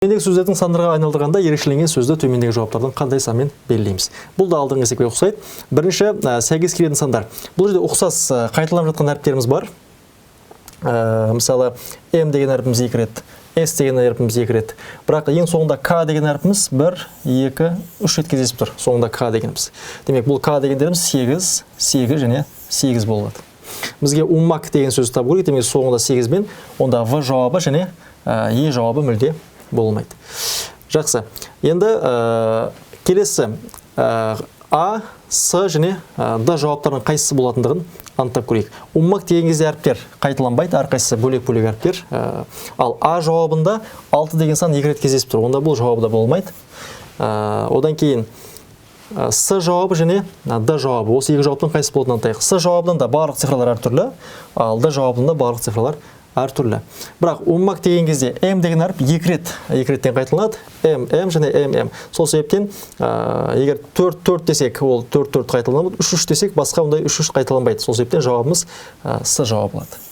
Төмендегі сөздердің сандарға айналдырғанда ерекшеленген сөзді төмендегі жауаптардан қандай санмен белгілейміз. Бұл да алдыңғы есепке ұқсайды. Бірінші, сәйкес келетін сандар. Бұл жерде ұқсас қайталанып жатқан әріптеріміз бар. Мысалы, М деген әріпіміз 2 рет, С деген әріпіміз 2 рет. Бірақ ең соңында К деген әріпіміз 1, 2, 3 рет кездесіп тұр. Соңында К дегеніміз. Демек, бұл К дегендеріміз 8, 8 және 8 болады. Бізге уммак деген сөзді табу керек. Демек, соңында 8 мен, онда В жауабы және Е жауабы мүлде болмайды. Жақсы. Енді келесі А, С және Д жауаптарының қайсысы болатындығын анықтап көрейік. Уммак деген кезде әріптер қайталанбайды, әрқайсысы бөлек-бөлек әріптер. Ал А жауабында 6 деген сан 2 рет кездесіп тұр. Онда бұл жауабы да болмайды. Одан кейін С жауабы және Д жауабы. Осы екі жауаптың қайсысы болатынын анықтайық. С жауабынан да барлық цифрлар әртүрлі, ал Д жауабында барлық цифрлар әртүрлі. Бірақ уммак деген кезде М деген әріп 2 реттен қайталанады. М және М. Сол себептен егер 4 десек, ол 4 қайталанады. 3 десек, басқа ондай 3 қайталанбайды. Сол себептен жауабымыз С жауабы болады.